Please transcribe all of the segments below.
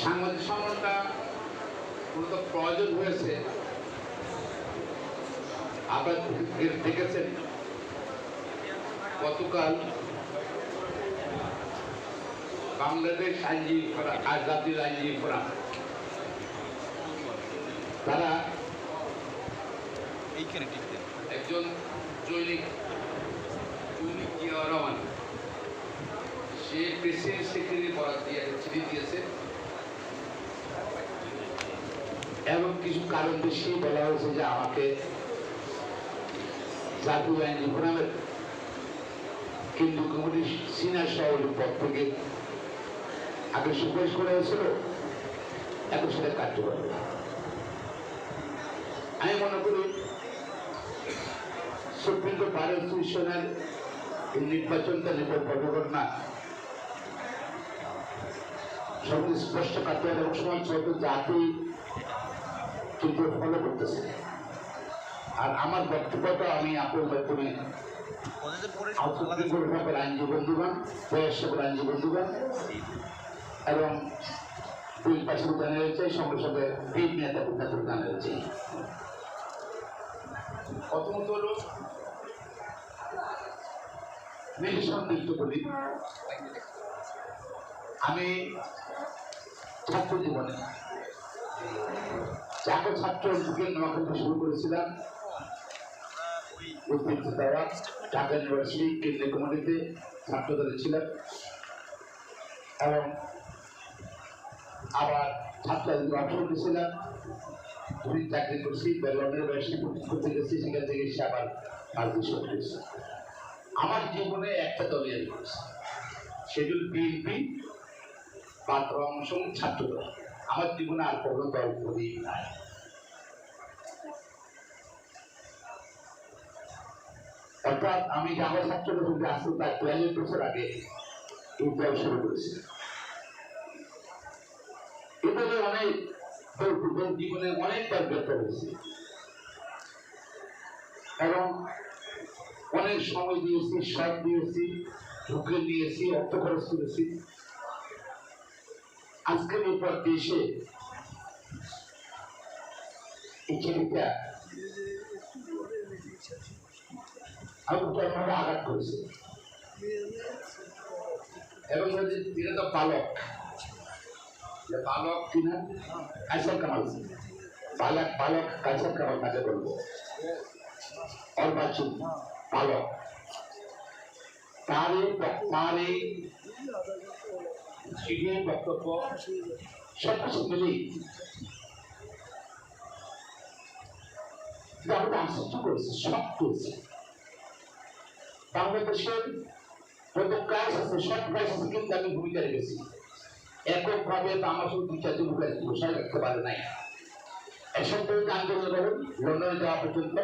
সাংবাদিক সম্মানটা মূলত প্রয়োজন হয়েছে। আপনারা দেখেছেন গতকাল বাংলাদেশ আইনজীবী ফোরাম আর জাতীয় আইনজীবী ফোরাম তারা একজন জৈনিক জিয়াউর রহমান সে প্রেসিডেন্ট সেক্রেটারি বরাদ দিয়ে চিঠি দিয়েছে এবং কিছু কারণ বেশি বলা হয়েছে যে আমাকে জাতীয় আইনজীবী ফোরামের কেন্দ্রীয় কমিটির সিনিয়র সভাপতির পদ থেকে আগে সুপারিশ করা হয়েছিল, এখন সেটা কার্যকর। আমি মনে করি সুপ্রিম কোর্ট বার অ্যাসোসিয়েশনের নির্বাচনটা নির্ভর না, সব স্পষ্ট কাটতে হবে এবং সমাজ জাতি কিন্তু ফলো করতেছে। আর আমার বক্তব্যটা আমি আপনার মাধ্যমে আইনজীবী বন্ধুগণ, বয়স্ক আইনজীবী বন্ধুগণ এবং দুই পাশে জানিয়ে চাই, সঙ্গে সঙ্গে বীর নেতা জানিয়ে চাই। প্রথমত হল নিঃসন্দিগ্ধ বলি, আমি ছাত্র জীবনে চাকর ছাত্র যুগের নোয়াখালী শুরু করেছিলাম। ঢাকা ইউনিভার্সিটি কেন্দ্রীয় কমিটিতে ছাত্র দলে ছিলাম এবং আবার ছাত্র অংশ নিয়েছিলাম। চাকরি করছি, বেলনের বয়সে করতে গেছি, সেখান থেকে এসে আবার রাজনীতি করেছি। আমার জীবনে একটা দলই আমি করেছি, সেগুলো বিএনপি বা অংশ ছাত্র দল। আমার জীবনে আর কোনো দল করি নাই। অর্থাৎ আমি আমার ছাত্র আসতে প্রায় 42 বছর আগে এই দল শুরু করেছি। এভাবে অনেক জীবনে অনেকবার ব্যর্থ হয়েছি এবং অনেক সময় দিয়েছি, সব দিয়েছি, ঢুকে নিয়েছি, অর্থ খরচ করেছি। আজকের উপর দেশে এই চিঠিটা আঘাত করেছে এবং তিনি তো বালক কিনা কাইসার কামাল, বালক কাইসার কামাল কাজে করবো অর্বাচীন বালক, তার এই চিঠি বক্তব্য সবকিছু মিলেই আমাকে আশ্চর্য করেছে, সব করেছে। বাংলাদেশের যত কাজ আছে, সব কাজ আছে, কিন্তু আমি ভূমিকা রেখেছি এককভাবে। আমার শুধু 2-4 ভূমিকা ঘোষণা রাখতে পারে নাই। এসব আন্দোলন করেন লন্ডনে যাওয়া পর্যন্ত,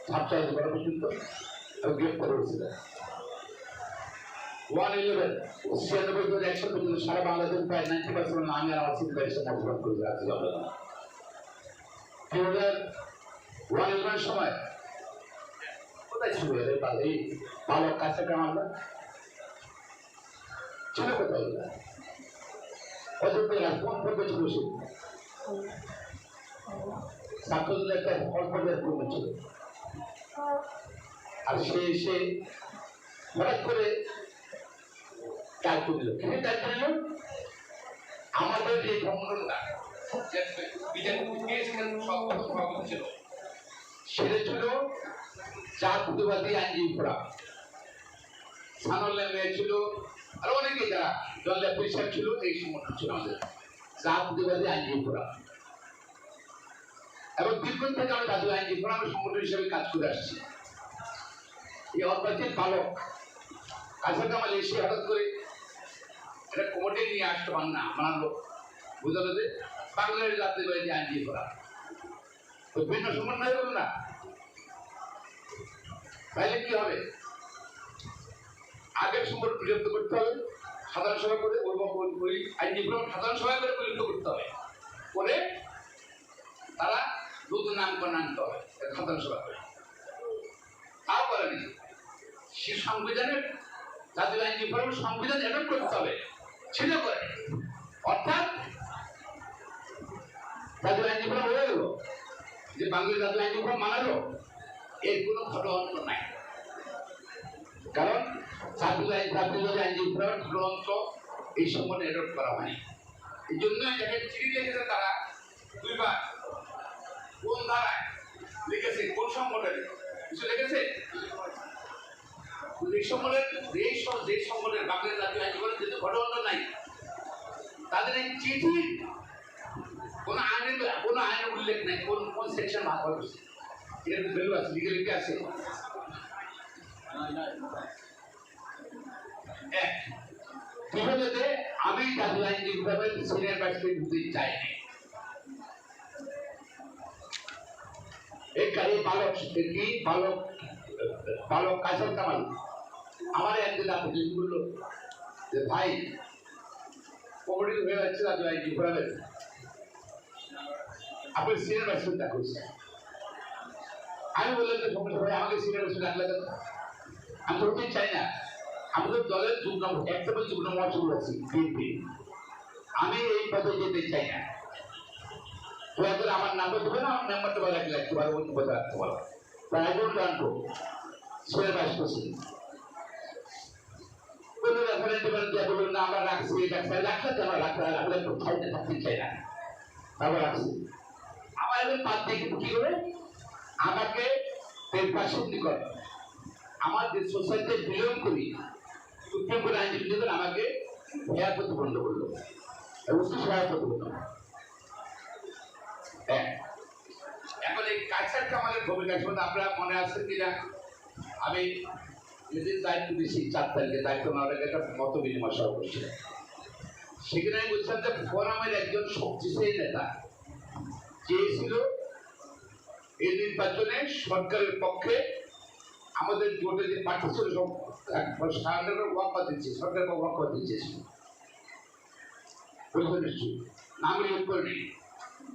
ছাত্র করা পর্যন্ত গ্রেপ্তার হয়েছিলেন। 111 96 পর্যন্ত সারা বাংলাদেশ প্রায় 90% আমি আর আমার চিন্তা এসে মতবাদ করে রাখতে হবে না। 2011 সময় কোথায় ছিল এই বালক কাছে কামালরা ছিল কোথায়? অযোধ্যা কোন পর্বে ছিল? সে ছাত্রদের একটা অল্পের কর্মী ছিল। আর সে এসে হঠাৎ করে দায়িত্ব দিল। কি দায়িত্ব দিল? আমাদের এই সংগঠনটা ছিল, সেটা ছিল জাতীয়তাবাদী আইনজীবী ফোরাম। সানল্লা মেয়ে ছিল, আর অনেকে যারা জল্লা পরিষদ ছিল, এই সংগঠন ছিল আমাদের জাতীয়তাবাদী আইনজীবী ফোরাম। এবং দীর্ঘদিন থেকে আমরা জাতীয় আইনজীবী ফোরামের সংগঠন হিসেবে কাজ করে আসছি। এই অর্বাচীন বালক কাইসার কামাল এসে হঠাৎ করে এটা কমিটি নিয়ে আসতে পার না, মানলো বুঝালো যে বাংলাদেশ জাতীয়তাবাদী আইনজীবী ফোরাম তো ভিন্ন সমন্বয় করল না। তাইলে কি হবে? আগের সম্পর্ক পর্যন্ত করতে হবে, সাধারণ সভা করে ওই আইনজীবী ফোরাম সাধারণ সভা করে পরিণত করতে হবে, করে তারা নতুন নামকরণ আনতে হবে সাধারণ সভা করে। তাও করেনি। সে সংবিধানের জাতীয় আইনজীবী ফোরামের সংবিধান অ্যাডপ্ট করতে হবে, সেটা করে। অর্থাৎ জাতীয় আইন শৃঙ্খলা হয়ে গেল, যে বাংলাদেশ জাতীয় আইন শৃঙ্খলা মানালো, এর কোনো ষড়যন্ত্র নাই। কারণ জাতীয় আইন শৃঙ্খলা ষড়যন্ত্র এই সম্বন্ধে এডপ্ট করা হয়নি। এই জন্য দেখেন চিঠি লিখেছে তারা দুইবার, কোন ধারায় লিখেছে, কোন সংগঠনে কিছু লিখেছে, যে সংগঠনের বাংলাদেশ জাতীয় আইন শৃঙ্খলা যেহেতু ষড়যন্ত্র নাই, তাদের এই চিঠির কোনো আইনের উল্লেখ নেই, কোন সেকশন ভাগ হয়েছে, এর ভ্যালু আছে, লিগালিটি আছে। আমি জাতীয় আইন শৃঙ্খলা সিনিয়র ভাইসকে ঢুকতে চাইনি। এই বালক কাসর কামাল আমার একদিন আপনি বললো যে ভাই কমিটি হয়ে যাচ্ছে জাতীয় আইন শৃঙ্খলা, আপনি সিনিয়র ভাইসকে ডাকুন। আমি বললাম যে সমস্যা ভাই আমাকে সিনিয়র ভাইসকে ডাকলে কেন? আমি ধরতে চাই না, আমাদের দলের একদম যুগ্ম মহাসচিব আছি বিএনপি, আমি এই পদে যেতে চাই না। দয়া করে আমার নাম্বার দেবে না, আমার নাম্বারটা বলে রাখতে পারো, অন্য পদে রাখতে পারো। তাই এখন জানবো সিনিয়র ভাইস প্রেসিডেন্ট কোনো রেফারেন্ট দিয়ে বলুন না আমরা রাখছি, রাখলে আমার রাখলে কোথাও থাকতে চাই না, তারপর রাখছি। আমার এবার বাদ দিয়ে কিন্তু কি করে আমাকে পাশের নিকট আমার যে সোসাইটিতে বিলং করি সুপ্রিম কোর্ট আইনজীবীদের আমাকে হেয়ার প্রতিবন্ধ করলো, হেয়ার প্রতিবন্ধ। এখন এই কাছার কামালের ভূমিকা শুনে আপনারা মনে আছে কিনা, আমি যেদিন দায়িত্ব দিয়েছি 4 তারিখে দায়িত্ব নেওয়ার আগে একটা মত বিনিময় সভা করছিল, সেখানে আমি বলছিলাম যে ফোরামের একজন শক্তিশালী নেতা চেয়েছিল এই নির্বাচনে সরকারের পক্ষে আমাদের জোটে যে প্রার্থী ছিল সব ওয়াকফা দিচ্ছে, সরকারের ওয়াকফা দিচ্ছে, নাম উল্লেখ করেনি।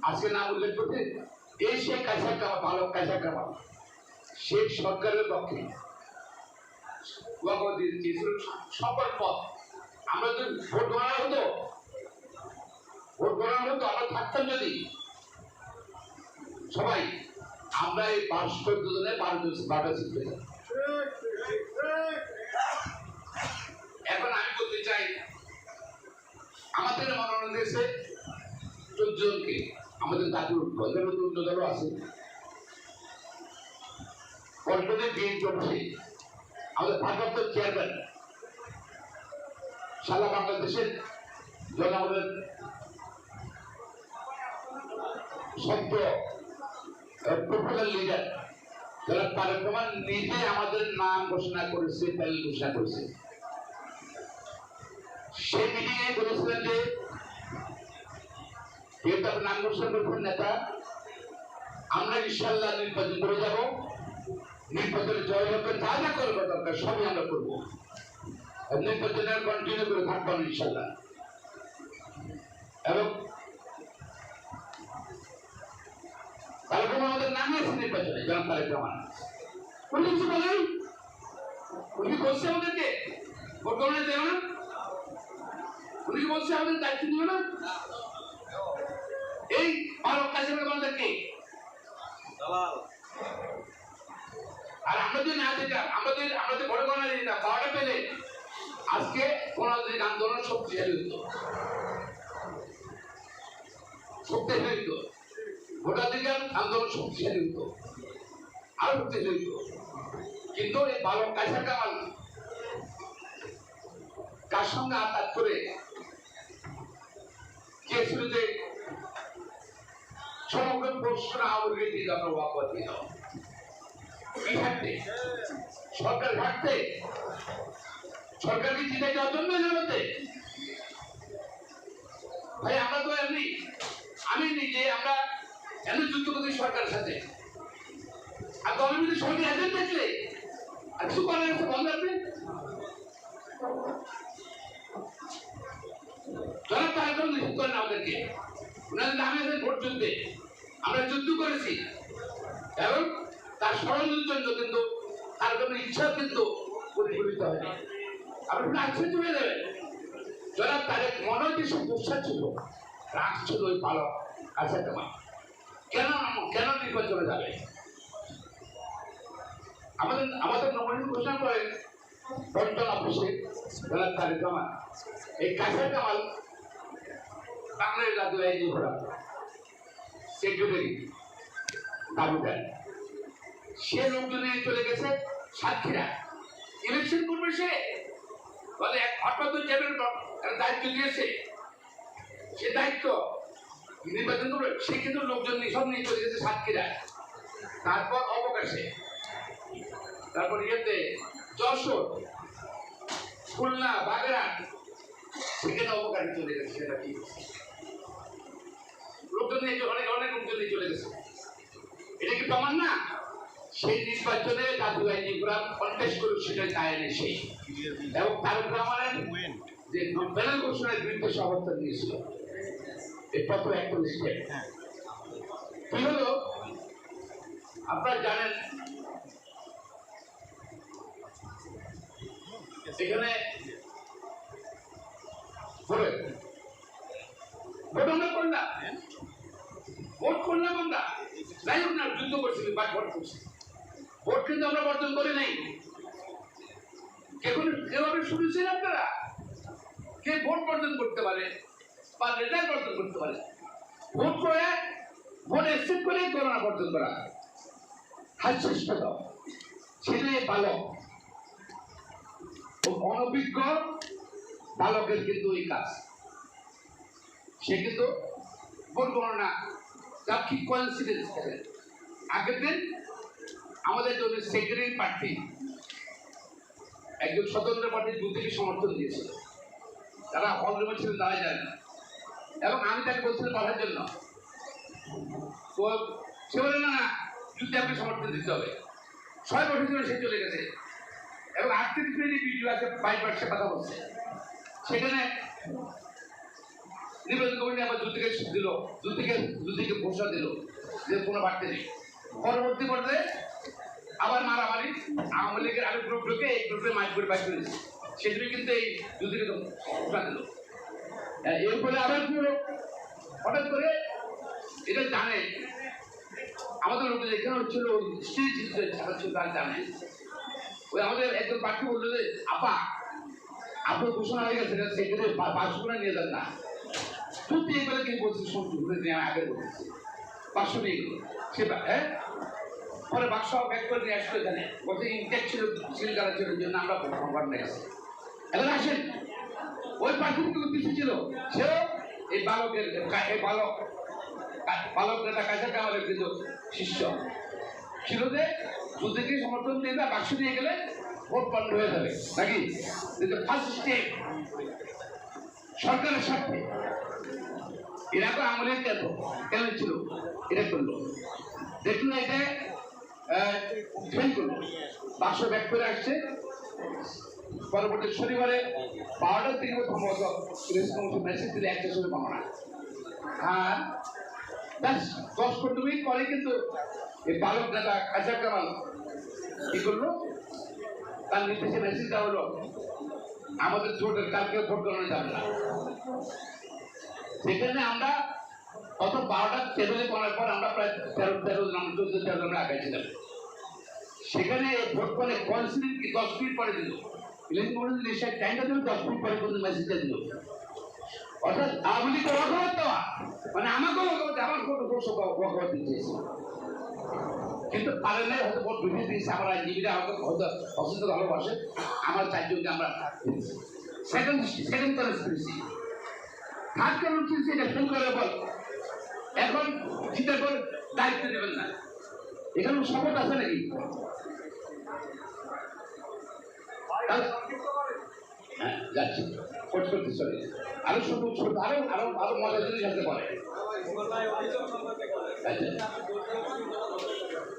আজকে নাম উল্লেখ করতে এই সে কাছা কামা ভালো কাছা কামা সে সরকারের পক্ষে ওয়াকফা দিয়েছিল সকল পথ। আমরা যদি ভোট গণনা হতো আমরা থাকতাম যদি সবাই, আমরা এই 514 জনে 12টা সিট পেতাম। এখন আমি বলতে চাই আমাদের মনোনয়ন দিয়েছে 14 জনকে, আমাদের জাতীয় অন্য দলও আছে, কল্পনে বিএনপি আছে, আমাদের ভারপ্রাপ্ত চেয়ারম্যান সারা বাংলাদেশের জনগণের সত্য পপুলার লিডার যারা তারেক রহমান নিজে আমাদের নাম ঘোষণা করেছে, প্যানেল ঘোষণা করেছে। সেই মিটিং এ বলেছিলেন যে যেহেতু আপনি নাম ঘোষণা করেছেন নেতা, আমরা ইনশাল্লাহ নির্বাচন করে যাব, নির্বাচনে জয় হবে, যা যা করবো দরকার সবই আমরা করবো, নির্বাচনের কন্টিনিউ করে থাকবো ইনশাল্লাহ। এবং তারেক রহমান আমাদের নামে আছে নির্বাচনে, যেমন তারেক রহমান উনি কিছু বলেন, উনি বলছে আমাদেরকে ভোট গণনা দেবে না, উনি কি বলছে আমাদের দায়িত্ব নিও না। এই বালক কাছে আমাদেরকে আর আমরা যদি না দিতাম, আমাদের ভোট গণনা দিতাম, পাওয়াটা পেলে আজকে গণতান্ত্রিক আন্দোলন শক্তিশালী হতো, ভোটাধিকার আন্দোলন শক্তিশালী হতো, আরো শক্তিশালী হতো। কিন্তু এই বালক কাছা কামাল কার সঙ্গে আঘাত করে চেয়েছিল যে সমগ্র প্রশ্ন আওয়ামী দিয়ে আমরা ওয়াকফা দিয়ে দাও, এই ঘাটতে সরকার ঘাটতে সরকারকে জিতে যাওয়ার জন্য জানাতে ভাই আমরা তো এমনি, আমি নিজে আমরা এমনি যুদ্ধ করি সরকারের সাথে, আর দলের মধ্যে সরকারি এজেন্ট দেখলে আর কিছু করার আছে বন্ধ রাখবে। যারা তার জন্য নিষেধ করেন আমাদেরকে, ওনাদের নামে আছে ভোট যুদ্ধে, আমরা যুদ্ধ করেছি এবং তার ষড়যন্ত্রের জন্য কিন্তু তার কোনো ইচ্ছা কিন্তু পরিফলিত হয়নি। আপনি আজকে তুলে দেবেন যারা তাদের মনে যেসব দুঃসা ছিল, রাগ ছিল ওই বালক কাছা কামাল। কেন নির্বাচনে যাবে? আমাদের আমাদের নমিনি ঘোষণা করেন বন্টন অফিসে জনাব তারেক রহমান। এই কাছের কামাল বাংলাদেশ রাজ্য আইনি ঘোড়া সেক্রেটারি দাবুদার, সে লোকজন নিয়ে চলে গেছে সাতক্ষীরা। ইলেকশন করবে সে, বলে এক হঠাৎ চেয়ারম্যান দায়িত্ব দিয়েছে, সে দায়িত্ব নির্বাচন করবে, সে কিন্তু লোকজন নিয়ে সব নিয়ে চলে গেছে সাতক্ষীরা। তারপর অবকাশে, তারপর ইয়েতে যশোর, খুলনা, বাগেরহাট, সেখানে অবকাশে চলে গেছে। সেটা কি লোকজন নিয়ে অনেক অনেক লোকজন নিয়ে চলে গেছে, এটা কি প্রমাণ না? সেই নির্বাচনে জাতীয় আইনি প্রোগ্রাম কন্টেস্ট করে সেটা চায়নি সে, এবং তারেক রহমানের যে প্যানেল ঘোষণার বিরুদ্ধে সমর্থন দিয়েছিল। এটা তো একটা স্টেপ। কি হলো আপনারা জানেন, এখানে ভোট আমরা করলাম, ভোট করলাম আমরা, যাই হোক না, যুদ্ধ করছি বা ভোট করছি, ভোট কিন্তু আমরা বর্জন করে নাই। কেভাবে শুনেছেন আপনারা? কে ভোট বর্জন করতে পারে বা রেজাল্ট বর্জন করতে পারে? ভোট করে, ভোট অ্যাকসেপ্ট করে করোনা বর্জন করা হাত শ্রেষ্ঠ দাও, ছেলে বালক, অনভিজ্ঞ বালকের কিন্তু এই কাজ। সে কিন্তু ভোট গণনা যা কি কোইন্সিডেন্স করেন। আগের দিন আমাদের জন্য সেক্রেটারি প্রার্থী একজন স্বতন্ত্র পার্টির যুদ্ধকে সমর্থন দিয়েছিল, তারা হলরুমে ছিলেন, তারা জানেন, এবং আমি তাকে বলছিলাম পাঠার জন্য। তো সে বলে না, যুদ্ধে আপনি সমর্থন দিতে হবে। 6 বছর ধরে সে চলে গেছে, এবং 38 মিনিট ভিডিও আছে, 22 সে কথা বলছে। সেখানে নির্বাচন কমিটি আবার যুদ্ধকে দিল, যুদ্ধকে ঘোষণা দিল যে কোনো বাড়তে নেই। পরবর্তী পর্যায়ে আবার মারামারি, আওয়ামী লীগের আরেক গ্রুপ ঢুকে এই গ্রুপে মাইক করে বাইক করেছে, সেগুলি কিন্তু এই যুদ্ধকে ঘোষণা দিল। এরপরে আবার কি হলো, হঠাৎ করে এটা জানে আমাদের লোক যেখানে হচ্ছিল ওই স্ত্রী চিত্র ছিল, তার জানে। ওই আমাদের একজন প্রার্থী বললো যে আপা আপনার ঘোষণা হয়ে গেছে, সেখানে 500 করে নিয়ে যান না। সত্যি এবারে কি বলছি শুনছি, আমি আগে বলছি 500 নিয়ে গেল সেটা। হ্যাঁ, পরে বাক্স ব্যাগ করে নিয়ে আসলো, এখানে বলতে ইনটেক ছিল, সিল করা ছিল, জন্য আমরা সংবাদ নিয়ে আসি। এখন আসেন, ওই প্রার্থী কিছু ছিল, সেও এই বালকের, এই বালক নেতা কাছে আমাদের কিন্তু শিষ্য ছিল, যে যুদ্ধকে সমর্থন দিয়ে বাক্স নিয়ে গেলে ভোট বন্ধ হয়ে যাবে নাকি। ফার্স্ট স্টেপ সরকারের স্বার্থে, এরা তো আমলের কেন ছিল, এটা করলো, দেখুন এটা ফেল করলো, বাক্স ব্যাগ করে আসছে। পরবর্তী শনিবারে 12টার থেকে সম্ভবত মেসেজ দিলে 1টার সময় পাবো না। আর 10-15 মিনিট পরে কিন্তু এই বালক নেতা কাজা কামাল কি করলো, তার নির্দেশে মেসেজ দেওয়া হলো আমাদের ভোটের কালকে ভোট গণনা যাবে না। সেখানে আমরা গত 12টার টেবিলে করার পর আমরা প্রায় 13 আমরা আগাইছিলাম। সেখানে ভোট করে কনসিডেন্ট কি 10 মিনিট পরে দিল, ইলেকশন কমিশন নিশ্চয় টাইমটা দিল, 10 মিনিট পরে পর্যন্ত মেসেজটা দিল। অর্থাৎ আওয়ামী লীগকে ওয়াকআউট দেওয়া, মানে আমাকেও ওয়াকআউট, আমার ওয়াকআউট দিচ্ছে। কিন্তু পারে নাই, হয়তো ভোট বিভেদ দিয়েছে, আমার আইনজীবীরা হয়তো অসুস্থ ভালোবাসে, আমার 4 জনকে আমরা সেকেন্ড কনস্পিরেসি। থার্ড কনস্পিরেসি এটা ফেল করে বল, এখন জিতের পর দায়িত্ব দেবেন না, এখানে শপথ আছে নাকি? হ্যাঁ, যাচ্ছি কোচ করতে চলে, আরো শুধু ছোট, আরো মজার জিনিস আসতে পারে।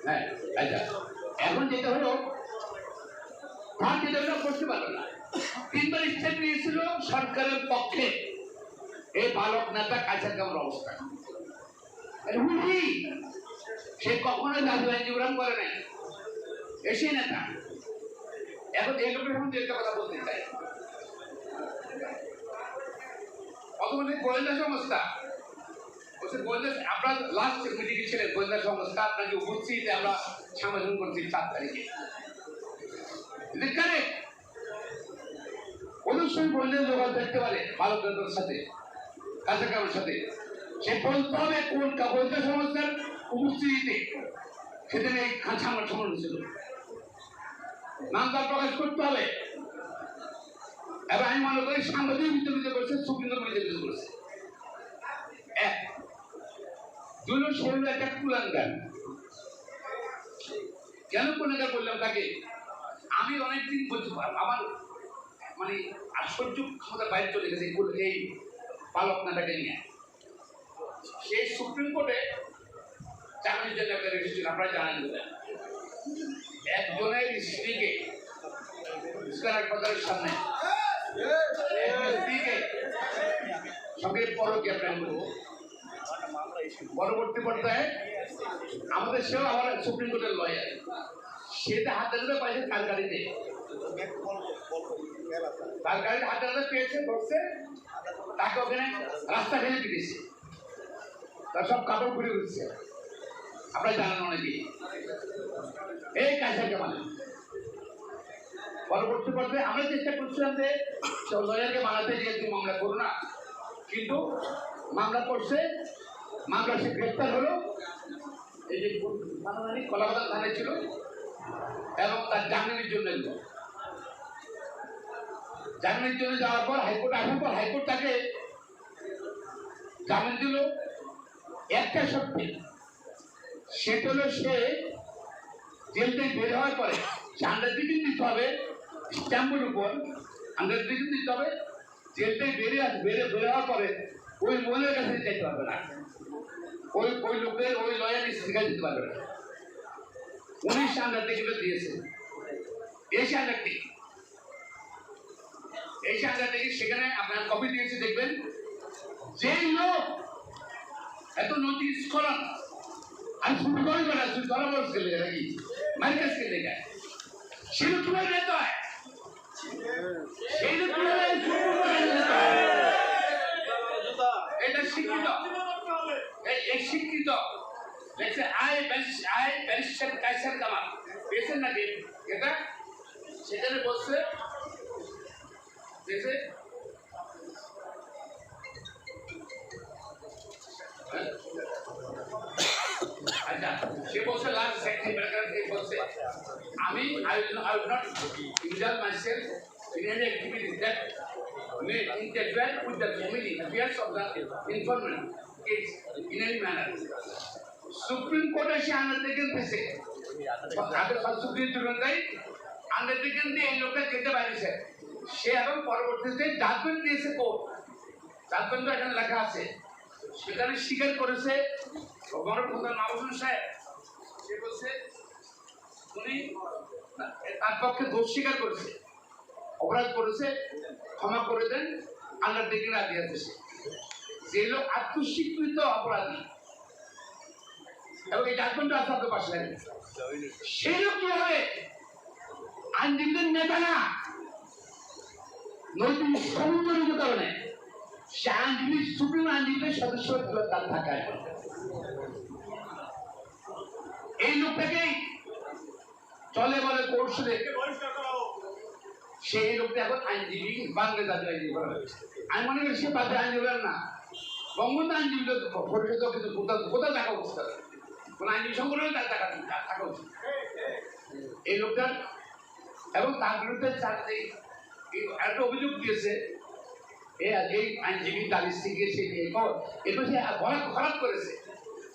হ্যাঁ, আচ্ছা, এখন যেটা হলো যেটা করতে পারবে না, 3বার স্টেপ নিয়েছিল সরকারের পক্ষে এই বালক নেতা কাজা কামার অবস্থা। সে কখনো জাতীয় আইন প্রোগ্রাম করে নাই, এসে নেতা। এখন এই লোকের সম্বন্ধে একটা কথা বলতে চাই, অতগুলি গোয়েন্দা সংস্থা বলছে গোয়েন্দা আপনার লাস্ট মিটিংয়ে ছিলেন গোয়েন্দা সংস্থা আপনাকে উপস্থিত আমরা সমাধান করছি 7 তারিখে কারেক্ট অবশ্যই বললে যোগাযোগ দেখতে পারে বালকদের সাথে কাছাকাছির সাথে সে বলতে হবে কোন গোয়েন্দা সংস্থার উপস্থিতিতে সেদিন এই ছামার সমান হয়েছিল নামটা প্রকাশ করতে হবে এবং আমি মনে করি সাংবাদিক বিতর্কিত করেছে সুপ্রিম কোর্ট বিতর্কিত করেছে এক দুই সেগুলো একটা কুলাঙ্গার কেন কুলাঙ্গার বললাম তাকে আমি অনেকদিন বলছি আমার মানে আশ্চর্য ক্ষমতার বাইরে চলে গেছে এই পালকনাটাকে নিয়ে সেই সুপ্রিম কোর্টে চাকরির জন্য একটা রেজিস্ট্রেশন আপনারা জানেন একজনের স্ত্রীকে হাসপাতালের সামনে স্ত্রীকে সঙ্গে পরকীয়া প্রেম করবো পরবর্তী পর্যায়ে আমাদের সেও আবার সুপ্রিম কোর্টের লয়ার সেটা হাতে হাতে পাইছে তার গাড়িতে তার গাড়িতে হাতে হাতে পেয়েছে ধরছে তাকে ওখানে রাস্তা ফেলে দিয়েছে তার সব কাপড় ঘুরে উঠছে আপনারা জানেন অনেকেই এই কাজটাকে মানে পরবর্তী পর্যায়ে আমরা চেষ্টা করছিলাম যে লয়ারকে বানাতে গিয়ে তুমি মামলা করো না কিন্তু মামলা করছে মামলা সে গ্রেপ্তার হলো এই যে কলাবাজার থানায় ছিল এবং তার জামিনের জন্য এলো জামিনের জন্য যাওয়ার পর হাইকোর্ট আসার পর হাইকোর্ট তাকে জামিন দিল একটা শর্তে সেটা হলো সে জেল থেকে বের হওয়ার পরে সে আন্ডারটেকিং দিতে হবে স্ট্যাম্পের উপর আন্ডারটেকিং দিতে হবে জেল থেকে বের হওয়ার পরে ওই মহিলার কাছে যেতে পারবে না ওই লোকের ওই লয়ার স্ত্রীকে দিতে পারবে না 19 আন্ডারটেকিংটা দিয়েছে এই আন্ডারটেকিং সেখানে আপনার কপি দিয়েছে দেখবেন যেই লোক এত নৈতিক স্কলার আমি শুরু করে বেড়াচ্ছি ধরাবর খেলে নাকি মার্কেস খেলে গেছে সেটা কিভাবে নিতে হয় সেইটা কিভাবে এটা শিক্ষিত এই শিক্ষিত দেখছে আই ব্যারিস্টার কাইসার কামাল পেয়েছেন নাকি এটা সেখানে বলছে দেখছে আচ্ছা সে বলছে লাস্ট সেকেন্ড বলছে আমি I will not indulge myself in any activities that may interfere with the family affairs of the informant case in any manner. Supreme Court এসে আন্ডারটেকিং দিয়েছে আগে সুপ্রিম কোর্ট দেয় আন্ডারটেকিং দিয়ে এই লোকটা যেতে পারিছে সে এবং পরবর্তীতে জাজমেন্ট দিয়েছে কোর্ট জাজমেন্ট এখানে লেখা আছে সেখানে স্বীকার করেছে গণপ্রধান মাহবুব সাহেব সে বলছে উনি তার পক্ষে দোষ স্বীকার করেছে অপরাধ করেছে ক্ষমা করে দেন আন্ডারটেকিং রাজি আছে যে লোক আত্মস্বীকৃত অপরাধী এবং এই জাজমেন্টটা আছে আপনার পাশে লাগে সেই লোক কি হবে আইনজীবীদের নেতা না নৈতিক সমুদ্রিত কারণে সে আইনজীবী সুপ্রিম আইনজীবীদের সদস্য তার থাকায় এই লোকটাকেই চলে বলে কৌশলে সেই লোকটা এখন আইনজীবী বাংলা জাতীয় আইনজীবী করা হয়েছে আমি মনে করি সে বাদে আইনজীবী না বঙ্গবন্ধু আইনজীবী পরিষদ কিন্তু কোথাও দেখা উচিত কোন আইনজীবী সংগঠনে থাকা উচিত এই লোকটার এবং তার বিরুদ্ধে একটা অভিযোগ দিয়েছে এই আইনজীবী দালিশ থেকে এরপর সে খারাপ করেছে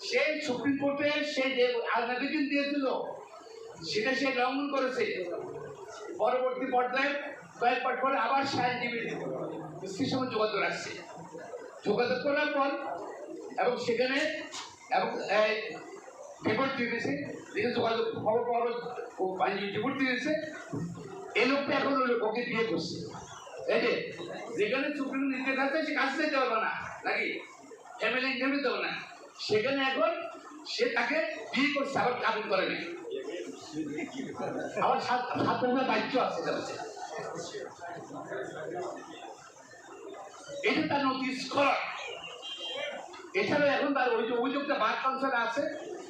সে সুপ্রিম কোর্টে সে যে আলটিমেটাম দিয়েছিল সেটা সে লঙ্ঘন করেছে পরবর্তী পর্যায়ে কয়েক পাঠ পরে আবার সে আইনজীবী স্ত্রীর সঙ্গে যোগাযোগ রাখছে যোগাযোগ করার পর এবং সেখানে এবং রিপোর্ট দিয়েছে যেখানে যোগাযোগ খবর পাওয়া আইনজীবী রিপোর্ট দিয়েছে এই লোকটা এখন ওকে বিয়ে করছে এই যে যেখানে সুপ্রিম নির্দেশ আছে সে কাজ দিতে পারবে না নাকি ফ্যামিলি ইনকাম দিতে হবে না সেখানে এখন সে তাকে বিয়ে করছে আবার কাবিন করে নেই আবার 7 বাচ্চা আছে এটা তার নোটিস করা এছাড়া এখন তার ওই যে অভিযোগটা বার কাউন্সিলে আছে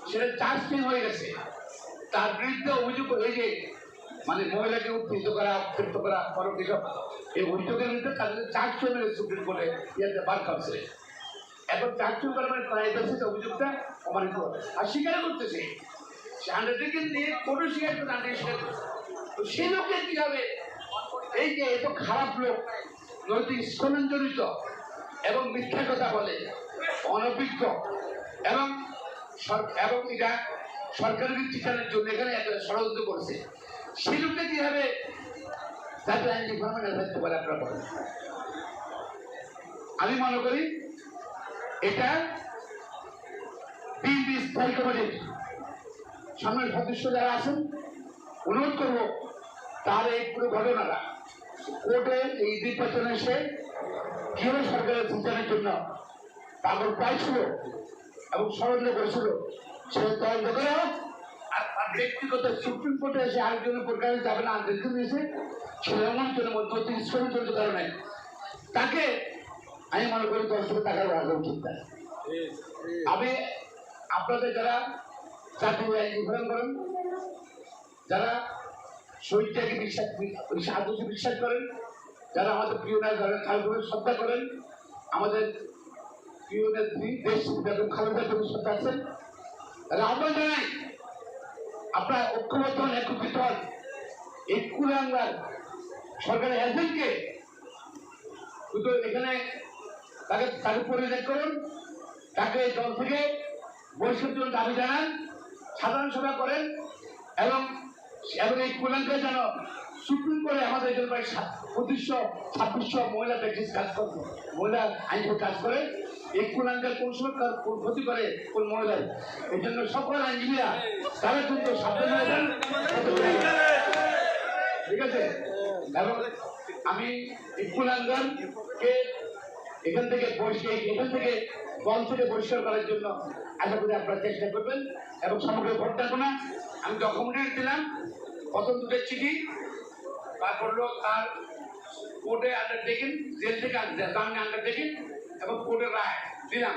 সেটা চার্জ হয়ে গেছে। তার বিরুদ্ধে অভিযোগ এই যে মানে মহিলাকে উত্তেজিত করা উত্তেজিত করা পরক এসব এই অভিযোগের বিরুদ্ধে তাদের চার্জ চলে সুপ্রিম কোর্টে ইয়াতে বার কাউন্সিলে। এখন চার্জ করা মানে প্রাইভেসিতে অভিযোগটা অমানিত আর স্বীকার করতেছে সে আন্ডারটেকিং দিয়ে কোনো স্বীকার করতে আন্ডারটেকিং স্বীকার করছে। তো সেই লোককে কি হবে এই যে এত খারাপ লোক নৈতিক স্খলনজনিত এবং মিথ্যা কথা বলে অনভিজ্ঞ এবং এবং এটা সরকারের ঠিকানার জন্য এখানে একটা ষড়যন্ত্র করছে সেই লোকটা কিভাবে জাতীয় আইন ডিপার্টমেন্টে থাকতে পারে আপনারা বলেন? আমি মনে করি এটা বিএনপি স্থায়ী কমিটির সামনের সদস্য যারা আছেন অনুরোধ করব তার এই পুরো ঘটনাটা কোর্টে এই নির্বাচনে এসে কিভাবে সরকারের ভোটারের জন্য পাগল পাইছিল এবং ষড়যন্ত্র করেছিল সে তদন্ত করে আর ব্যক্তিগত সুপ্রিম কোর্টে এসে আরেকজনের প্রকারে যাবে না আন্তর্জাতিক এসে সেরকমের জন্য মধ্যবর্তী ষড়যন্ত্রের কারণে তাকে আমি মনে করি 10 কোটি টাকা রাখা উচিত না। আমি আপনাদের যারা জাতীয় আইন ডিফারেন্স করেন যারা শহীদটাকে আদর্শে বিশ্বাস করেন যারা আমাদের প্রিয় নেতা খালেদা শ্রদ্ধা করেন আমাদের প্রিয় নেত্রী দেশ বেগম খালেদা জিয়ার শ্রদ্ধা আছেন তাহলে আহ্বান জানাই আপনার ঐক্যবদ্ধ হন একত্রিত হন এই কুলাঙ্গার সরকারের এজেন্টকে শুধু এখানে তাকে পরিত্যাগ করুন তাকে দল থেকে বহিষ্কার জন্য দাবি জানান সাধারণ সভা করেন এবং এই কুলাঙ্গার যেন সুপ্রিম কোর্টে আমাদের জন্য প্রায় 2500-2600 মহিলা প্র্যাকটিস কাজ করবে মহিলা আইন কাজ করে এই কুলাঙ্গার কোন সময় কোন ক্ষতি করে কোন মহিলার এই জন্য সকল আইনজীবীরা তারা কিন্তু সাবধান হয়ে যান ঠিক আছে। এবং আমি এই কুলাঙ্গারকে এখান থেকে দল থেকে বহিষ্কার করার জন্য আশা করি আপনারা চেষ্টা করবেন এবং সমগ্র ভোট থাকবো না। আমি ডকুমেন্টারি দিলাম প্রথম দুটোর চিঠি তারপর তার কোর্টে আন্ডারটেকিং জেল থেকে জামিনে আন্ডারটেকিং এবং কোর্টের রায় দিলাম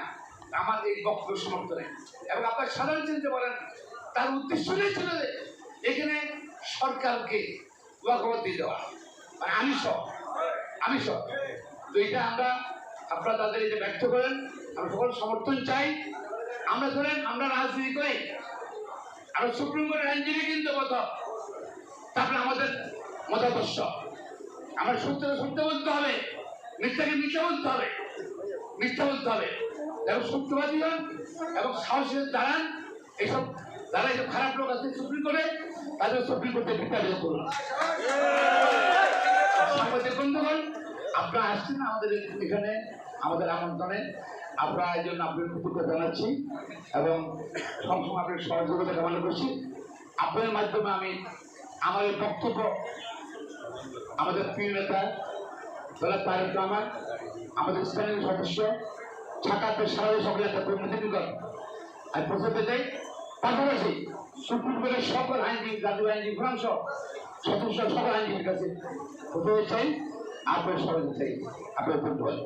আমার এই বক্তব্য সমর্থনে এবং আপনার সাধারণ চিন্তা বলেন তার উদ্দেশ্যটাই ছিল এখানে সরকারকে ওয়াকওয়াত দিয়ে দেওয়া মানে আমি সব তো এটা আপনারা তাদের এটা ব্যক্ত করেন আমরা সকল সমর্থন চাই। আমরা ধরেন আমরা রাজনীতি করি আর সুপ্রিম কোর্টের আইনজীবী কিন্তু তারপরে আমাদের মতাদর্শ আমরা সত্যকে সত্য বলতে হবে মিথ্যাকে মিথ্যা বলতে হবে এবং সত্যবাদী হন এবং সাহসের দাঁড়ান এইসব যারা এইসব খারাপ লোক আছে সুপ্রিম কোর্টে তাদের সুপ্রিম কোর্টে বিচার করুন। সাংবাদিক বন্ধুগণ আপনারা আসছেন আমাদের এখানে আমাদের আমন্ত্রণে আমরা এই জন্য আপনাদের কৃতজ্ঞতা জানাচ্ছি এবং সবসময় আপনাদের সহযোগিতা কামনা করছি। আপনাদের মাধ্যমে আমি আমার এই বক্তব্য আমাদের প্রিয় নেতা তারেক রহমান আমাদের স্থানীয় সদস্য ছাকাতের সারা সকলে একটা প্রতিনিধিগণ আমি পৌঁছাতে চাই। পাশাপাশি সুপ্রিম কোর্টের সকল আইনজীবী জাতীয় আইনজীবী ফোরাম সদস্য সকল আইনজীবীর কাছে বলতে চাই আপনার সবাই চাই আপনার ধন্যবাদ।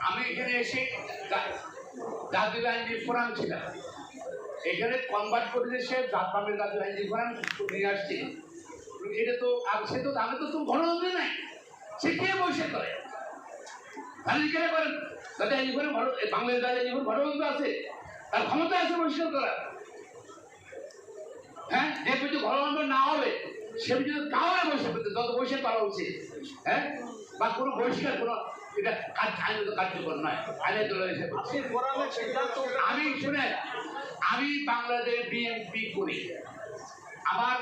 আমি এখানে এসে জাতীয় আইনজীবী ফোরাম ছিলাম এখানে কনভার্ট করে সে জাতীয় আইনজীবী ফোরাম নিয়ে আসছি এটা তো আর সে তো আমি তো গণতন্ত্র নাই সে কে বসে করে কেন করেন যাতে আইনজীবী ফোরাম বাংলাদেশ আইনজীবী গণতন্ত্র আছে তার ক্ষমতা আছে বহিষ্কার করার। হ্যাঁ যে পর্যন্ত গণতন্ত্র না হবে সে পর্যন্ত কাউরে বহিষ্কার করতে যত বহিষ্কার করা উচিত হ্যাঁ বা কোনো বহিষ্কার কোনো এটা আইনত কার্যকর নয় আইনের দল হিসেবে আমি শুনে আমি বাংলাদেশ বিএনপি করি আমার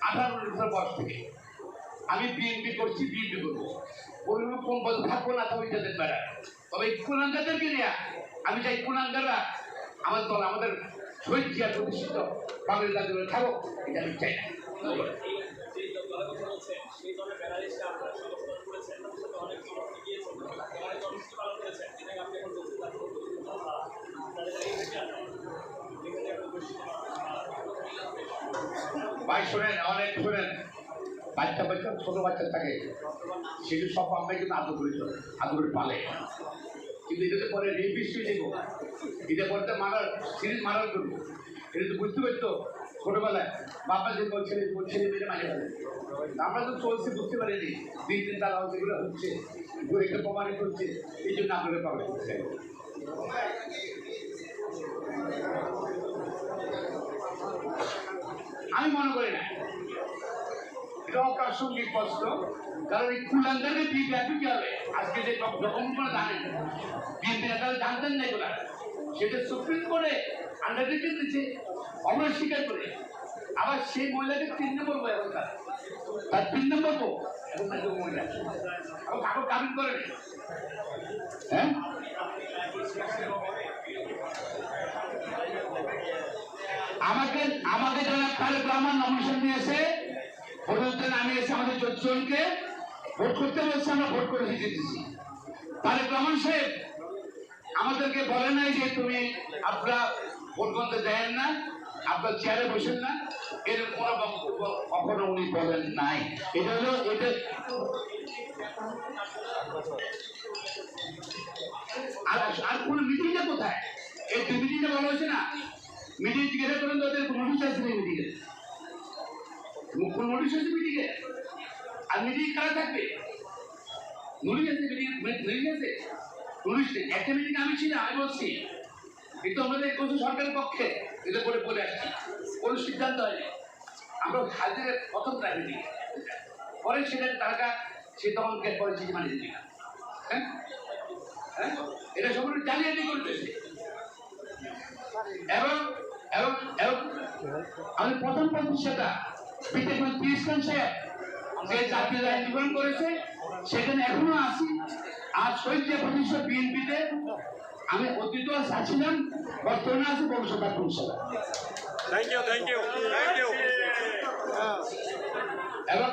18 বছর বয়স থেকে আমি বিএনপি করছি বিএনপি করবো ওই কোন পদে থাকবো না তবে যাদের বেড়ায় তবে কুলাঙ্গারদেরকে নিয়ে আমি চাই কুলাঙ্গাররা আমাদের দল আমাদের শহীদ জিয়া প্রতিষ্ঠিত বাংলাদেশ রাজ্যে থাকুক এটা আমি চাই না। বাচ্চা বাচ্চা ছোট বাচ্চা থাকে সেগুলো সব আমরা কিন্তু আদর করে চলে আদর করে পালে কিন্তু এটাতে পরে রেপিস্ট হয়ে যাবো এটা পরে মারার সিরিজ মারার করবো এটা তো বুঝতে পারতো ছোটবেলায় বাবা যে ছেলে মেরে মাঝে ফেলে আমরা তো চলছে বুঝতে পারিনি 2-3 তালা যেগুলো হচ্ছে এটা প্রমাণিত হচ্ছে এই জন্য আপনাদের পাবে আমি মনে করি না এটা অপ্রাসঙ্গিক প্রশ্ন কারণ এই কুলাঙ্গারের বিয়ে ব্যাপী কি হবে আজকে যে ডকুমেন্টগুলো জানেন বিএনপি নেতারা জানতেন না এগুলা সেটা সুপ্রিম কোর্টে আন্ডারটেকিং দিচ্ছে অবশ্যই স্বীকার করে আবার সেই মহিলাকে 3 নম্বর বয় তার 3 নম্বর তো এখন তাকে মহিলা আবার কাগজ কাবিন করে হ্যাঁ আমাকে যারা তারেক রহমান নমিনেশন নিয়েছে ভোটারদের আমি এসে আমাদের 14 জনকে ভোট করতে বলছে আমরা ভোট করে জিতেছি তারেক রহমান সাহেব আমাদেরকে বলে নাই যে তুমি আপনারা ভোট করতে দেন না আপনার চেয়ারে বসেন না এর কোনো বক্তব্য কখনো উনি বলেন নাই এটা হলো এটা আর কোন মিটিংটা কোথায় এই মিটিংটা বলা হয়েছে না মিটিং জিজ্ঞাসা করেন তো ওদের নোটিশ আছে মিটিংয়ে কোন নোটিশ আছে মিটিংয়ে আর মিটিং কারা থাকবে নোটিশ আছে মিটিং আছে নোটিশ একটা মিটিং আমি ছিলাম আমি বলছি কিন্তু আমাদের কোন সরকারের পক্ষে এটা করে বলে আসছি কোন সিদ্ধান্ত হয়নি আমরা হাজিরের প্রথম মিটিং পরে সেটা টাকা সে তখন পরে চিঠি মানিয়ে দিচ্ছি না হ্যাঁ হ্যাঁ এটা সম্পূর্ণ জালিয়াতি করতেছে এবং এবং এবং আমি প্রথম প্রতিষ্ঠাতা ইসলাম সাহেব যে জাতীয় আইন করেছে সেখানে এখনো আছি আর শহীদ যে প্রতিষ্ঠা বিএনপিতে আমি অতীত আছিলাম বর্তমানে আছি ভবিষ্যৎ থ্যাংক ইউ এবং